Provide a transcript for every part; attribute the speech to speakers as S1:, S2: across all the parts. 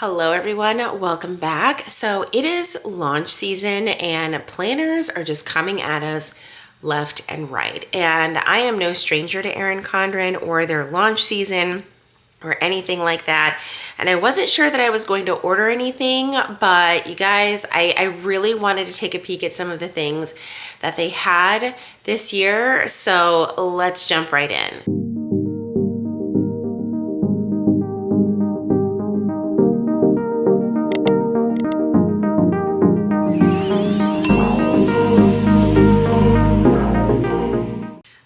S1: Hello everyone, welcome back. So it is launch season and planners are just coming at us left and right. And I am no stranger to Erin Condren or their launch season or anything like that. And I wasn't sure that I was going to order anything, but you guys, I really wanted to take a peek at some of the things that they had this year. So let's jump right in.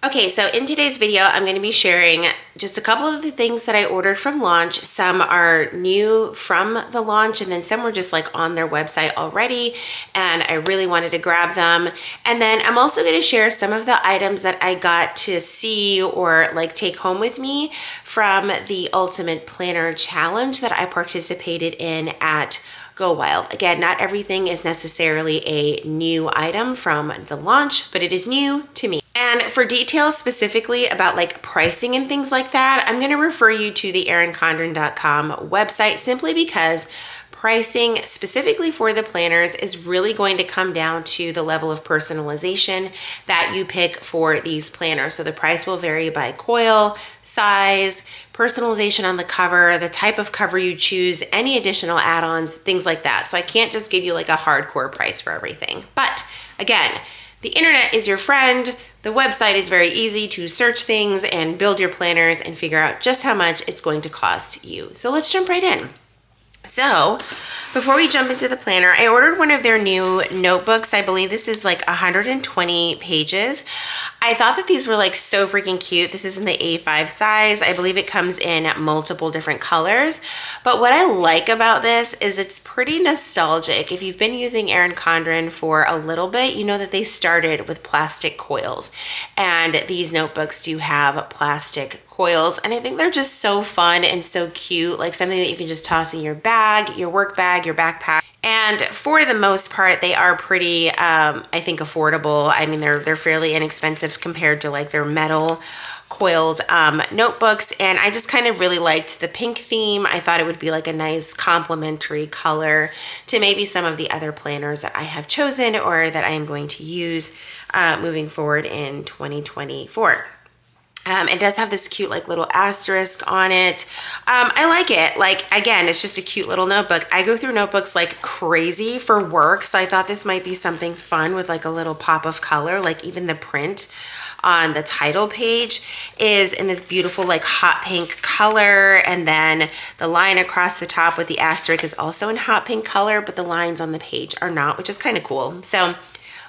S1: Okay, so in today's video, I'm going to be sharing just a couple of the things that I ordered from launch. Some are new from the launch, and then some were just like on their website already, and I really wanted to grab them. And then I'm also going to share some of the items that I got to see or like take home with me from the Ultimate Planner Challenge that I participated in at Go Wild. Again, not everything is necessarily a new item from the launch, but it is new to me. And for details specifically about like pricing and things like that, I'm going to refer you to the erincondren.com website simply because pricing specifically for the planners is really going to come down to the level of personalization that you pick for these planners. So the price will vary by coil, size, personalization on the cover, the type of cover you choose, any additional add-ons, things like that. So I can't just give you like a hardcore price for everything. But again, the internet is your friend. The website is very easy to search things and build your planners and figure out just how much it's going to cost you. So let's jump right in. So before we jump into the planner, I ordered one of their new notebooks. I believe this is like 120 pages. I thought that these were like so freaking cute. This is in the A5 size. I believe it comes in multiple different colors. But what I like about this is it's pretty nostalgic. If you've been using Erin Condren for a little bit, you know that they started with plastic coils. And these notebooks do have plastic coils. And I think they're just so fun and so cute, like something that you can just toss in your bag, your work bag, your backpack. And for the most part, they are pretty, I think, affordable. I mean, they're fairly inexpensive compared to like their metal coiled notebooks. And I just kind of really liked the pink theme. I thought it would be like a nice complementary color to maybe some of the other planners that I have chosen or that I am going to use moving forward in 2024. It does have this cute like little asterisk on it. I like it. Like, again, it's just a cute little notebook. I go through notebooks like crazy for work, so I thought this might be something fun with like a little pop of color. Like even the print on the title page is in this beautiful like hot pink color, and then the line across the top with the asterisk is also in hot pink color, but the lines on the page are not, which is kind of cool. So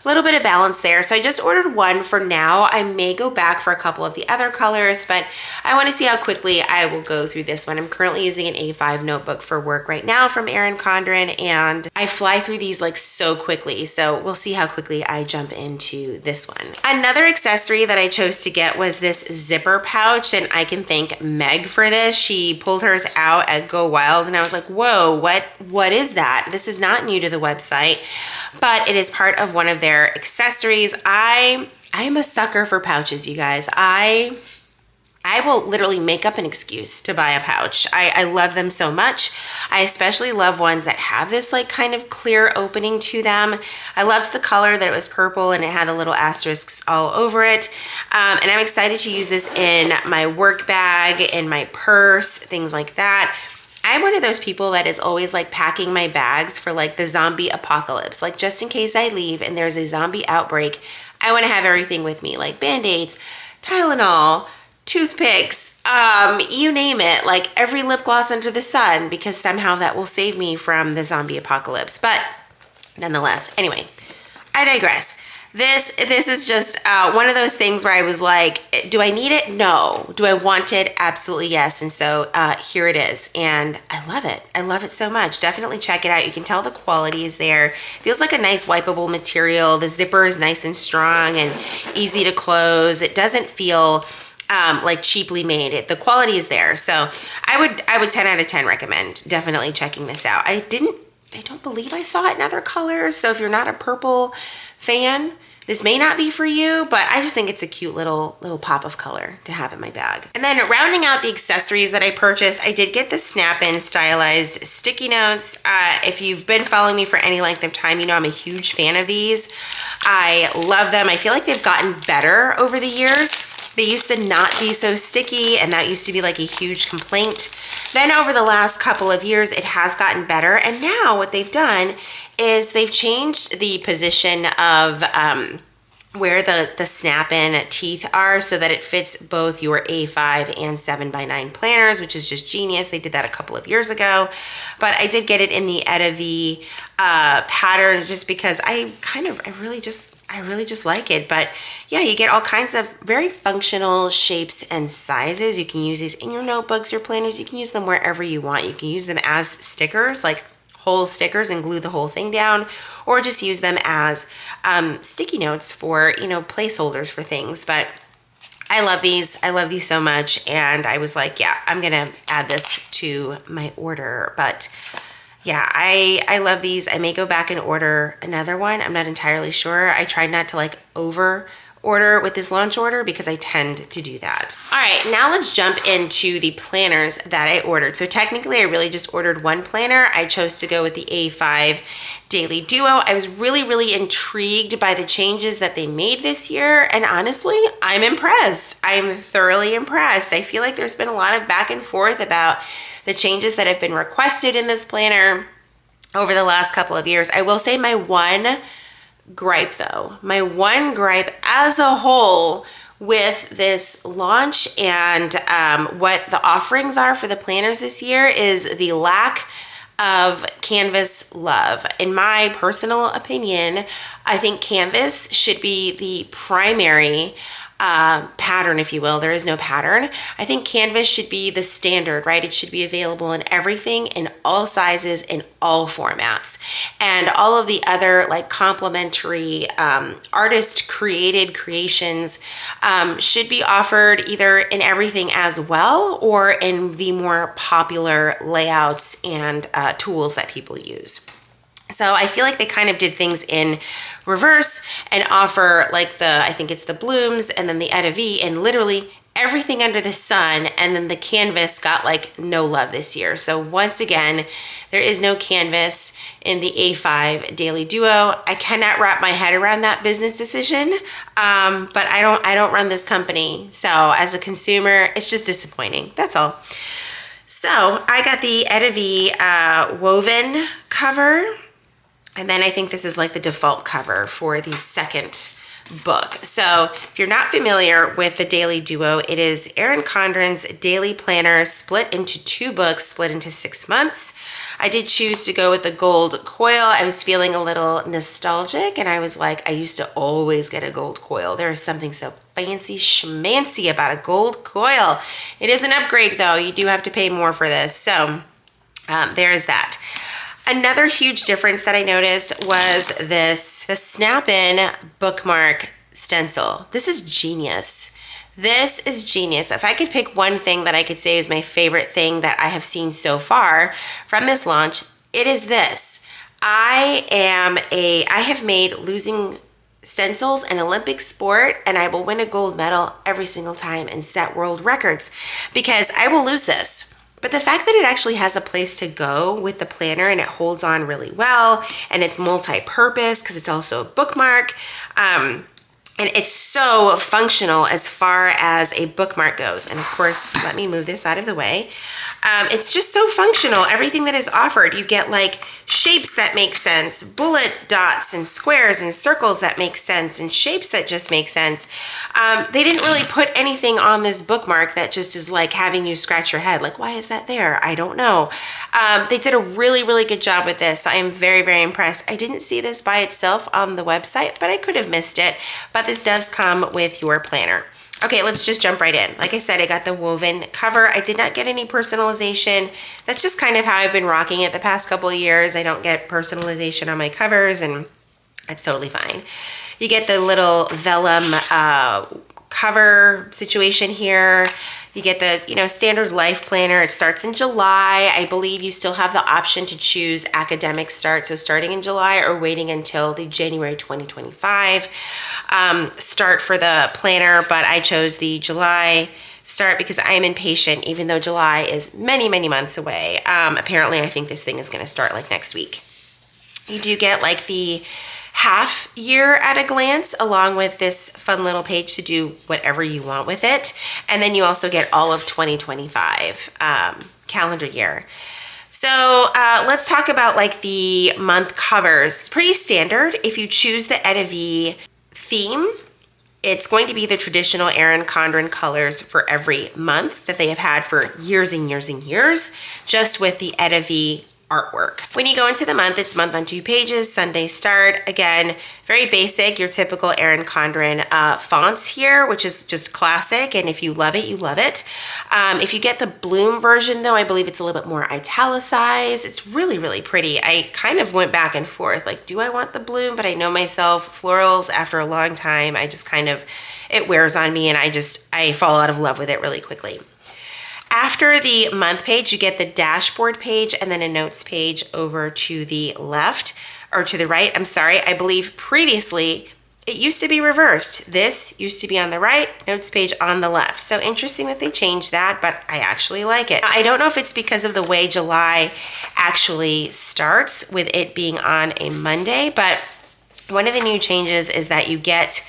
S1: a little bit of balance there. So I just ordered one for now. I may go back for a couple of the other colors, but I want to see how quickly I will go through this one. I'm currently using an A5 notebook for work right now from Erin Condren, and I fly through these like so quickly. So we'll see how quickly I jump into this one. Another accessory that I chose to get was this zipper pouch, and I can thank Meg for this. She pulled hers out at Go Wild, and I was like, whoa, what is that? This is not new to the website, but it is part of one of their accessories. I am a sucker for pouches, you guys. I will literally make up an excuse to buy a pouch. I love them so much. I especially love ones that have this like kind of clear opening to them. I loved the color that it was purple and it had the little asterisks all over it. And I'm excited to use this in my work bag, in my purse, things like that. I'm one of those people that is always like packing my bags for like the zombie apocalypse. Like just in case I leave and there's a zombie outbreak, I want to have everything with me, like Band-Aids, Tylenol, toothpicks, you name it, like every lip gloss under the sun, because somehow that will save me from the zombie apocalypse. But nonetheless, anyway, I digress. This is just one of those things where I was like, do I need it? No. Do I want it? Absolutely yes. And so here it is. And I love it. I love it so much. Definitely check it out. You can tell the quality is there. Feels like a nice wipeable material. The zipper is nice and strong and easy to close. It doesn't feel like cheaply made. The quality is there. So I would 10 out of 10 recommend definitely checking this out. I don't believe I saw it in other colors. So if you're not a purple fan, This may not be for you, but I just think it's a cute little pop of color to have in my bag. And then rounding out the accessories that I purchased, I did get the Snap-in stylized sticky notes. If you've been following me for any length of time, you know I'm a huge fan of these. I love them. I feel like they've gotten better over the years. They used to not be so sticky, and that used to be like a huge complaint. Then over the last couple of years, it has gotten better. And now what they've done is they've changed the position of where the snap-in teeth are so that it fits both your A5 and 7x9 planners, which is just genius. They did that a couple of years ago, but I did get it in the Etta V pattern just because I really just like it. But yeah, you get all kinds of very functional shapes and sizes. You can use these in your notebooks, your planners. You can use them wherever you want. You can use them as stickers, like whole stickers, and glue the whole thing down, or just use them as sticky notes for, placeholders for things. But I love these. I love these so much. And I was like, yeah, I'm going to add this to my order. But yeah, I love these. I may go back and order another one. I'm not entirely sure. I tried not to over order with this launch order because I tend to do that. All right, now let's jump into the planners that I ordered. So technically I really just ordered one planner. I chose to go with the A5 Daily Duo. I was really intrigued by the changes that they made this year. And honestly, I'm impressed. I'm thoroughly impressed. I feel like there's been a lot of back and forth about the changes that have been requested in this planner over the last couple of years. I will say my one gripe as a whole with this launch and what the offerings are for the planners this year is the lack of canvas love. In my personal opinion, I think canvas should be the primary pattern, if you will. There is no pattern. I think canvas should be the standard, right? It should be available in everything, in all sizes, in all formats. And all of the other complementary artist created creations should be offered either in everything as well or in the more popular layouts and tools that people use. So I feel like they kind of did things in reverse and offer I think it's the blooms and then the Etta V and literally everything under the sun, and then the canvas got no love this year. So once again, there is no canvas in the A5 Daily Duo. I cannot wrap my head around that business decision, but I don't run this company. So as a consumer, it's just disappointing. That's all. So I got the Etta V woven cover. And then I think this is the default cover for the second book. So if you're not familiar with the Daily Duo, it is Erin Condren's daily planner split into 2 books, split into 6 months. I did choose to go with the gold coil. I was feeling a little nostalgic and I was like, I used to always get a gold coil. There is something so fancy schmancy about a gold coil. It is an upgrade though. You do have to pay more for this. So there is that. Another huge difference that I noticed was the Snap-in bookmark stencil. This is genius. This is genius. If I could pick one thing that I could say is my favorite thing that I have seen so far from this launch, it is this. I have made losing stencils an Olympic sport, and I will win a gold medal every single time and set world records because I will lose this. But the fact that it actually has a place to go with the planner and it holds on really well and it's multi-purpose because it's also a bookmark and it's so functional as far as a bookmark goes. And of course, let me move this out of the way. It's just so functional. Everything that is offered, you get shapes that make sense, bullet dots and squares and circles that make sense, and shapes that just make sense. They didn't really put anything on this bookmark that just is having you scratch your head. Why is that there? I don't know. They did a really good job with this. I am very impressed. I didn't see this by itself on the website, but I could have missed it. But this does come with your planner. Okay, let's just jump right in. Like I said, I got the woven cover. I did not get any personalization. That's just kind of how I've been rocking it the past couple of years. I don't get personalization on my covers, and it's totally fine. You get the little vellum cover situation here. You get the, standard life planner. It starts in July. I believe you still have the option to choose academic start. So starting in July or waiting until the January 2025 start for the planner. But I chose the July start because I am impatient, even though July is many, many months away. Apparently, I think this thing is going to start like next week. You do get like the half year at a glance, along with this fun little page to do whatever you want with it. And then you also get all of 2025 calendar year. So let's talk about like the month covers. It's pretty standard. If you choose the Etta V theme, it's going to be the traditional Erin Condren colors for every month that they have had for years and years and years, just with the Etta V artwork. When you go into the month, it's month on 2 pages, Sunday start. Again, very basic, your typical Erin Condren fonts here, which is just classic. And if you love it, you love it. If you get the Bloom version though, I believe it's a little bit more italicized. It's really, really pretty. I kind of went back and forth, like, do I want the Bloom? But I know myself, florals, after a long time, I just kind of, it wears on me and I fall out of love with it really quickly. After the month page, you get the dashboard page and then a notes page over to the left, or to the right, I'm sorry. I believe previously it used to be reversed. This used to be on the right, notes page on the left. So interesting that they changed that, but I actually like it. I don't know if it's because of the way July actually starts with it being on a Monday, but one of the new changes is that you get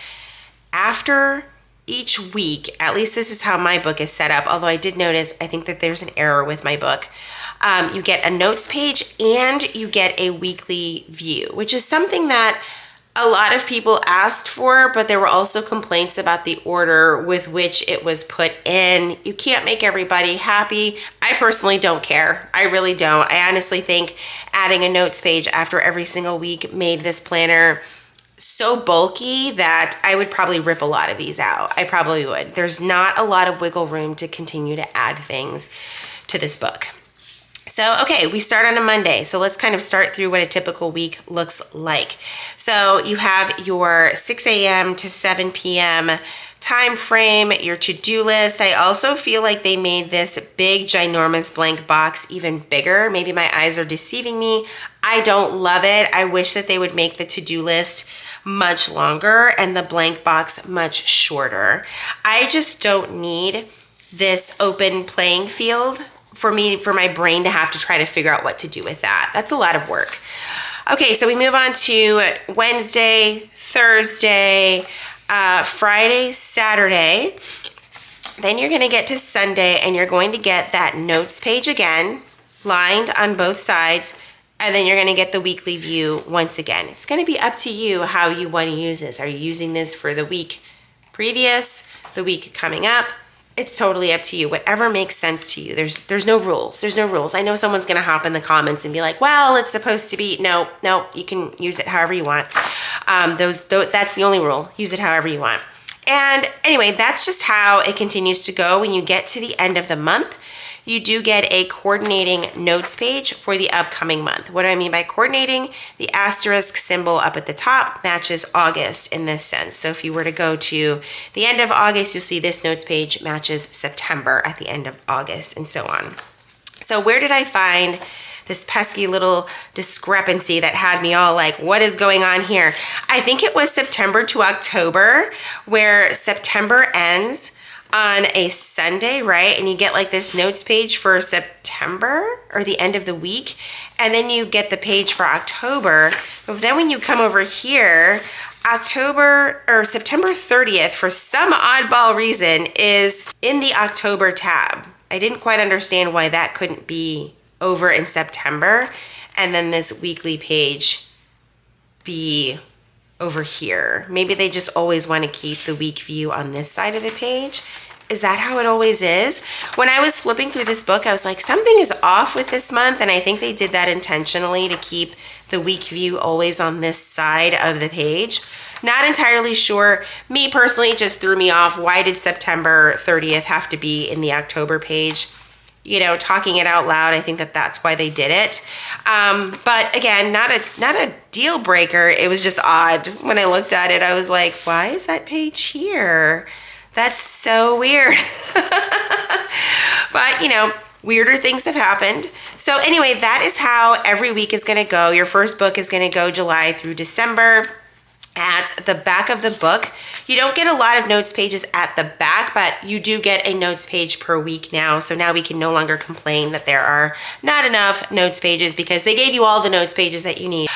S1: after each week, at least this is how my book is set up, although I did notice, I think that there's an error with my book. You get a notes page and you get a weekly view, which is something that a lot of people asked for, but there were also complaints about the order with which it was put in. You can't make everybody happy. I personally don't care. I really don't. I honestly think adding a notes page after every single week made this planner so bulky that I would probably rip a lot of these out. I probably would. There's not a lot of wiggle room to continue to add things to this book. So, okay, we start on a Monday. So let's kind of start through what a typical week looks like. So you have your 6 a.m. to 7 p.m. time frame, your to-do list. I also feel like they made this big, ginormous blank box even bigger. Maybe my eyes are deceiving me. I don't love it. I wish that they would make the to-do list much longer and the blank box much shorter. I just don't need this open playing field for my brain to have to try to figure out what to do with that. That's a lot of work. Okay, so we move on to Wednesday, Thursday, Friday, Saturday. Then you're gonna get to Sunday and you're going to get that notes page again, lined on both sides, and then you're gonna get the weekly view once again. It's gonna be up to you how you wanna use this. Are you using this for the week previous, the week coming up? It's totally up to you, whatever makes sense to you. There's no rules, there's no rules. I know someone's gonna hop in the comments and be like, well, it's supposed to be, no, you can use it however you want. That's the only rule, use it however you want. And anyway, that's just how it continues to go. When you get to the end of the month, you do get a coordinating notes page for the upcoming month. What do I mean by coordinating? The asterisk symbol up at the top matches August in this sense. So if you were to go to the end of August, you'll see this notes page matches September at the end of August, and so on. So where did I find this pesky little discrepancy that had me all like, what is going on here? I think it was September to October, where September ends on a Sunday, right? And you get like this notes page for September or the end of the week. And then you get the page for October. But then when you come over here, October or September 30th, for some oddball reason, is in the October tab. I didn't quite understand why that couldn't be over in September. And then this weekly page be over here. Maybe they just always want to keep the week view on this side of the page. Is that how it always is? When I was flipping through this book, I was like, something is off with this month, and I think they did that intentionally to keep the week view always on this side of the page. Not entirely sure. Me personally, it just threw me off. Why did September 30th have to be in the October page? You know, talking it out loud, I think that that's why they did it. But again, not a deal breaker. It was just odd. When I looked at it, I was like, why is that page here? That's so weird. But, you know, weirder things have happened. So anyway, that is how every week is going to go. Your first book is going to go July through December. At the back of the book, you don't get a lot of notes pages at the back, but you do get a notes page per week now. So now we can no longer complain that there are not enough notes pages because they gave you all the notes pages that you need.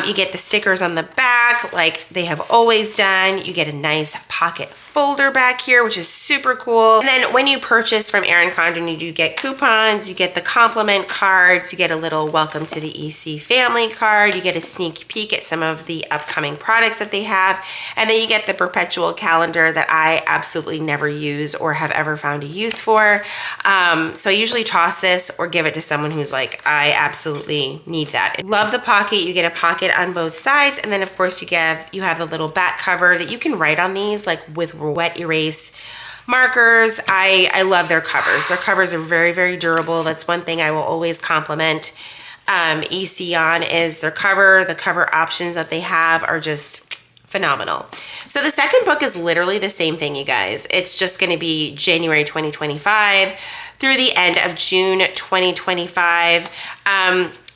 S1: You get the stickers on the back like they have always done. You get a nice pocket folder back here, which is super cool. And then when you purchase from Erin Condren, you do get coupons, you get the compliment cards, you get a little welcome to the EC family card, you get a sneak peek at some of the upcoming products that they have, and then you get the perpetual calendar that I absolutely never use or have ever found a use for. So I usually toss this or give it to someone who's like, I absolutely need that. Love the pocket. You get a pocket on both sides, and then of course you have the little back cover that you can write on these like with wet erase markers. I love their covers. Their covers are very, very durable. That's one thing I will always compliment EC on is their cover. The cover options that they have are just phenomenal. So the second book is literally the same thing, you guys. It's just going to be January 2025 through the end of June 2025.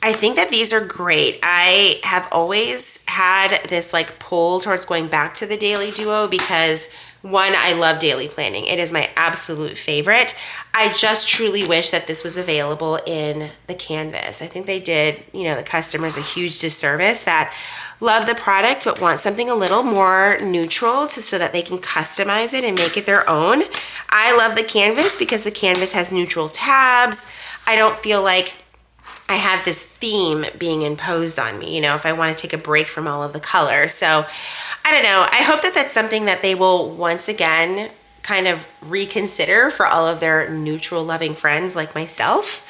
S1: I think that these are great. I have always had this like pull towards going back to the Daily Duo because one, I love daily planning. It is my absolute favorite. I just truly wish that this was available in the canvas. I think they did, you know, the customers a huge disservice that love the product but want something a little more neutral so that they can customize it and make it their own. I love the canvas because the canvas has neutral tabs. I don't feel like I have this theme being imposed on me, you know, if I want to take a break from all of the color. So I don't know. I hope that that's something that they will once again kind of reconsider for all of their neutral loving friends like myself.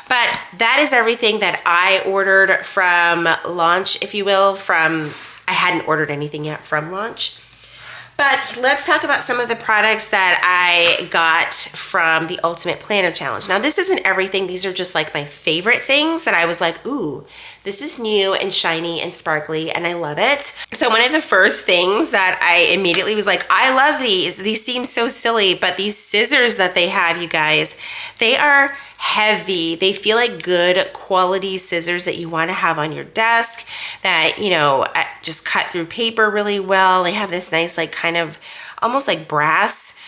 S1: But that is everything that I ordered from launch, if you will, I hadn't ordered anything yet from launch. But let's talk about some of the products that I got from the Ultimate Planner Challenge. Now, this isn't everything. These are just like my favorite things that I was like, ooh, this is new and shiny and sparkly and I love it. So one of the first things that I immediately was like, I love these. These seem so silly, but these scissors that they have, you guys, they are heavy. They feel like good quality scissors that you want to have on your desk that, you know, just cut through paper really well. They have this nice, like kind of almost like brass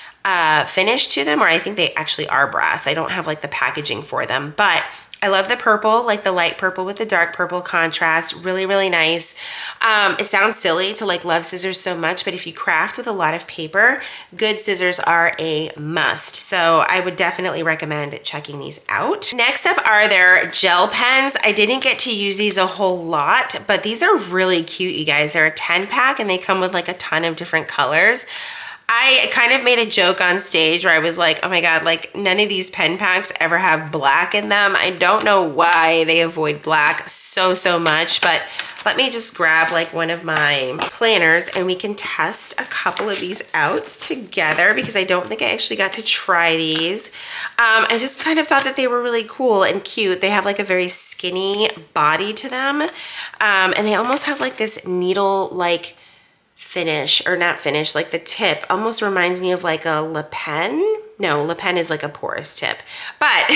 S1: finish to them, or I think they actually are brass. I don't have like the packaging for them, but I love the purple, like the light purple with the dark purple contrast. Really, really nice. It sounds silly to like love scissors so much, but if you craft with a lot of paper, good scissors are a must. So I would definitely recommend checking these out. Next up are their gel pens. I didn't get to use these a whole lot, but these are really cute, you guys. They're a 10 pack and they come with like a ton of different colors. I kind of made a joke on stage where I was like, oh my God, like none of these pen packs ever have black in them. I don't know why they avoid black so much, but let me just grab like one of my planners and we can test a couple of these out together because I don't think I actually got to try these. I just kind of thought that they were really cool and cute. They have like a very skinny body to them. And they almost have like this needle like finish, or not finish, like the tip almost reminds me of like a Le Pen. No, Le Pen is like a porous tip. But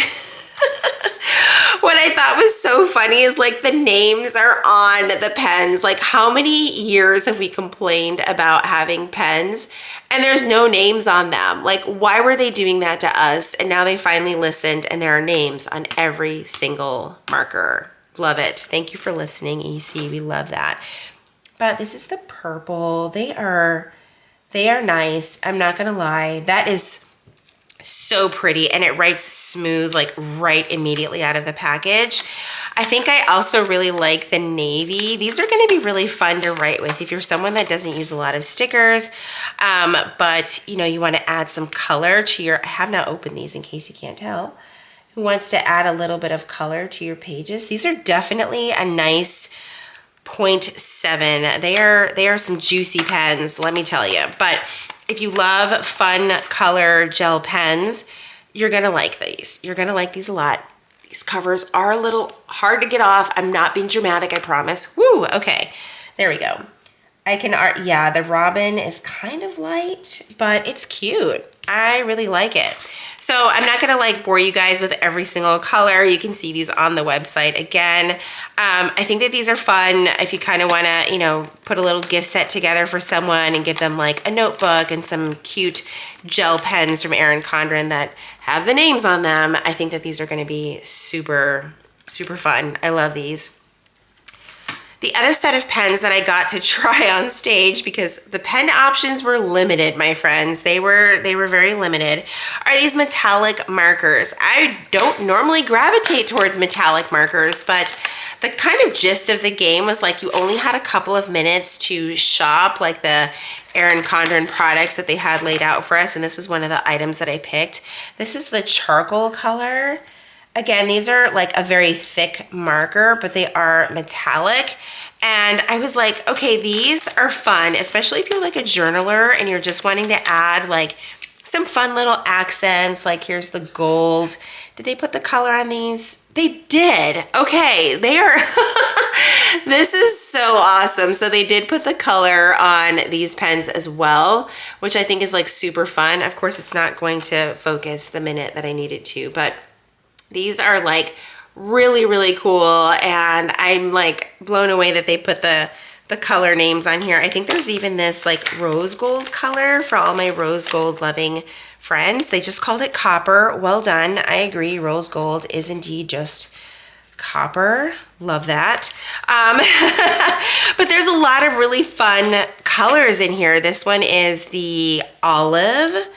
S1: what I thought was so funny is like the names are on the pens. Like how many years have we complained about having pens and there's no names on them? Like why were they doing that to us? And now they finally listened and there are names on every single marker. Love it. Thank you for listening, EC. We love that. But this is the purple. They are nice. I'm not gonna lie. That is so pretty and it writes smooth, like right immediately out of the package. I think I also really like the navy. These are gonna be really fun to write with if you're someone that doesn't use a lot of stickers, but you know, you wanna add some color to your, I have not opened these in case you can't tell, who wants to add a little bit of color to your pages. These are definitely a nice 0.7. They are some juicy pens, let me tell you. But if you love fun color gel pens, you're gonna like these. You're gonna like these a lot. These covers are a little hard to get off. I'm not being dramatic, I promise. Woo, okay, there we go. Yeah, the robin is kind of light, but it's cute. I really like it. So I'm not gonna like bore you guys with every single color. You can see these on the website again. I think that these are fun if you kind of wanna, you know, put a little gift set together for someone and give them like a notebook and some cute gel pens from Erin Condren that have the names on them. I think that these are gonna be super, super fun. I love these. The other set of pens that I got to try on stage, because the pen options were limited, my friends, they were very limited, are these metallic markers. I don't normally gravitate towards metallic markers, but the kind of gist of the game was like you only had a couple of minutes to shop like the Erin Condren products that they had laid out for us, and this was one of the items that I picked. This is the charcoal color. Again, these are like a very thick marker, but they are metallic. And I was like, okay, these are fun, especially if you're like a journaler and you're just wanting to add like some fun little accents. Like here's the gold. Did they put the color on these? They did. Okay, they are, this is so awesome. So they did put the color on these pens as well, which I think is like super fun. Of course, it's not going to focus the minute that I need it to, but these are like really, really cool, and I'm like blown away that they put the color names on here. I think there's even this like rose gold color for all my rose gold loving friends. They just called it copper. Well done. I agree. Rose gold is indeed just copper. Love that. But there's a lot of really fun colors in here. This one is the olive.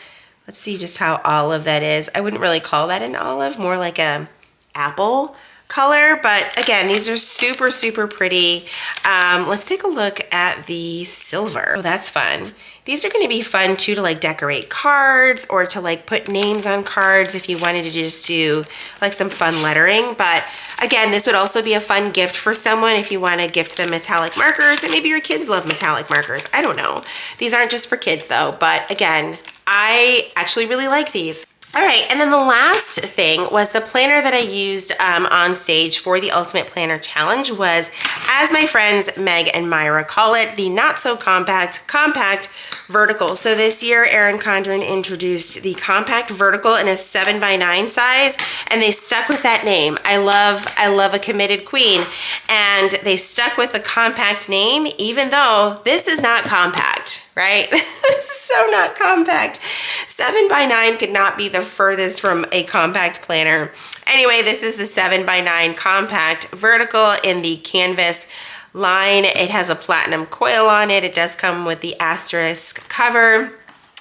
S1: Let's see just how olive that is. I wouldn't really call that an olive, more like a apple color. But again, these are super, super pretty. Let's take a look at the silver. Oh, that's fun. These are gonna be fun too to like decorate cards or to like put names on cards if you wanted to just do like some fun lettering. But again, this would also be a fun gift for someone if you wanna gift them metallic markers, and maybe your kids love metallic markers. I don't know. These aren't just for kids though, but again, I actually really like these. All right, and then the last thing was the planner that I used on stage for the Ultimate Planner Challenge was, as my friends Meg and Myra call it, the not so compact vertical. So this year, Erin Condren introduced the compact vertical in a 7x9 size, and they stuck with that name. I love a committed queen, and they stuck with the compact name, even though this is not compact. Right? This is so not compact. 7x9 could not be the furthest from a compact planner. Anyway, this is the 7x9 compact vertical in the canvas line. It has a platinum coil on it. It does come with the asterisk cover.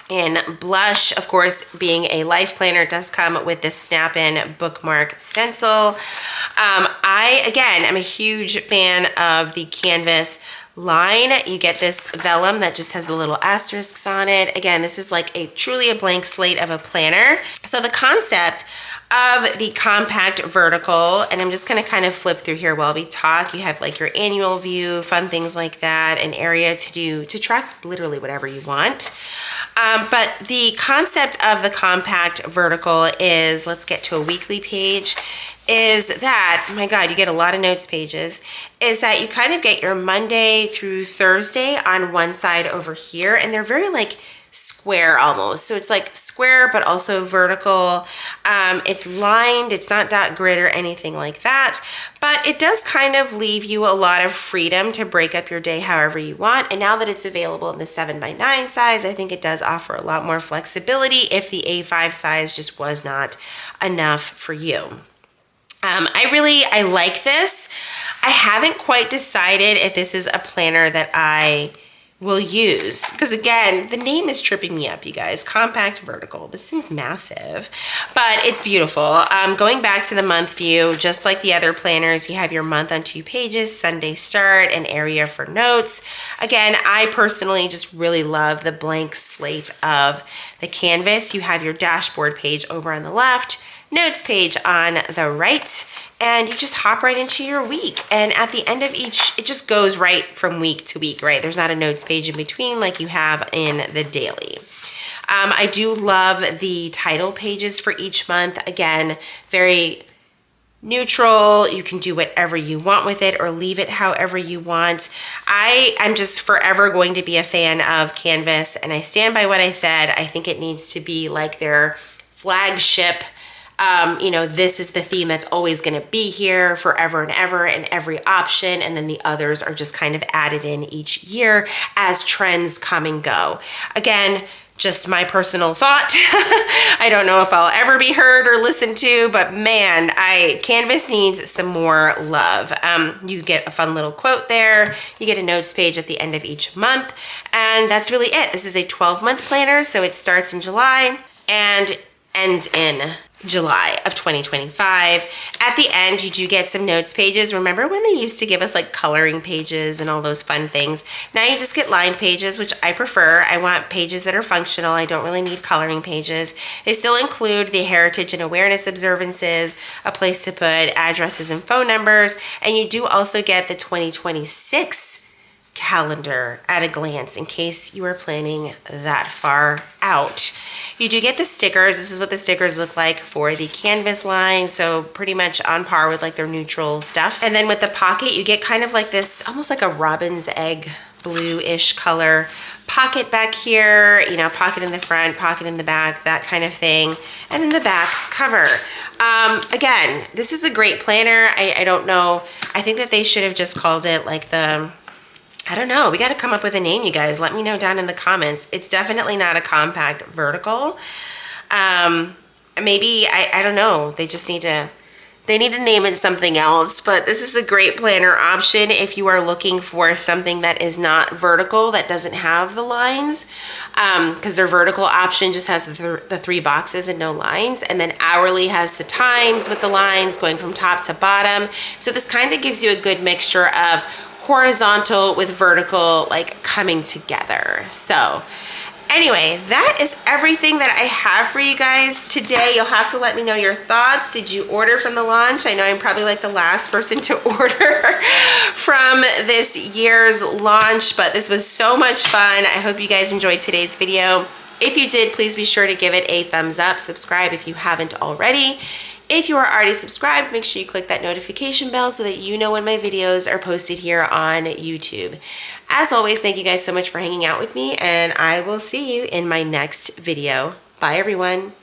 S1: In blush, of course, being a life planner, does come with this snap-in bookmark stencil. Again, I'm a huge fan of the canvas line. You get this vellum that just has the little asterisks on it. Again, this is like truly a blank slate of a planner. So the concept of the compact vertical, and I'm just gonna kind of flip through here while we talk. You have like your annual view, fun things like that, an area to track literally whatever you want. But the concept of the compact vertical is, let's get to a weekly page, is that, oh my God, you get a lot of notes pages, is that you kind of get your Monday through Thursday on one side over here, and they're very like square almost. So it's like square, but also vertical. It's lined, it's not dot grid or anything like that, but it does kind of leave you a lot of freedom to break up your day however you want. And now that it's available in the 7x9 size, I think it does offer a lot more flexibility if the A5 size just was not enough for you. I like this. I haven't quite decided if this is a planner that I will use, because again, the name is tripping me up, you guys. Compact vertical. This thing's massive, but it's beautiful. Going back to the month view, just like the other planners, you have your month on 2 pages, Sunday start, an area for notes. Again, I personally just really love the blank slate of the canvas. You have your dashboard page over on the left, notes page on the right, and you just hop right into your week. And at the end of each, it just goes right from week to week, right? There's not a notes page in between like you have in the daily. I do love the title pages for each month. Again, very neutral. You can do whatever you want with it or leave it however you want. I'm just forever going to be a fan of Canvas, and I stand by what I said. I think it needs to be like their flagship. You know, this is the theme that's always going to be here forever and ever in every option. And then the others are just kind of added in each year as trends come and go. Again, just my personal thought. I don't know if I'll ever be heard or listened to, but man, Canvas needs some more love. You get a fun little quote there. You get a notes page at the end of each month. And that's really it. This is a 12-month planner. So it starts in July and ends in July of 2025. At the end, you do get some notes pages. Remember when they used to give us like coloring pages and all those fun things? Now you just get lined pages, which I prefer. I want pages that are functional. I don't really need coloring pages. They still include the heritage and awareness observances, a place to put addresses and phone numbers, and you do also get the 2026 calendar at a glance in case you are planning that far out. You do get the stickers. This is what the stickers look like for the Canvas line. So pretty much on par with like their neutral stuff. And then with the pocket, you get kind of like this, almost like a robin's egg blue-ish color pocket back here, you know, pocket in the front, pocket in the back, that kind of thing. And then the back cover. Again, this is a great planner. I don't know. I think that they should have just called it like I don't know. We got to come up with a name, you guys. Let me know down in the comments. It's definitely not a compact vertical. Maybe, I don't know. They just need to name it something else. But this is a great planner option if you are looking for something that is not vertical, that doesn't have the lines. Because their vertical option just has the 3 boxes and no lines. And then hourly has the times with the lines going from top to bottom. So this kind of gives you a good mixture of horizontal with vertical like coming together. So anyway, that is everything that I have for you guys today. You'll have to let me know your thoughts. Did you order from the launch? I know I'm probably like the last person to order from this year's launch, but this was so much fun. I hope you guys enjoyed today's video. If you did, please be sure to give it a thumbs up. Subscribe if you haven't already. If you are already subscribed, make sure you click that notification bell so that you know when my videos are posted here on YouTube. As always, thank you guys so much for hanging out with me, and I will see you in my next video. Bye, everyone.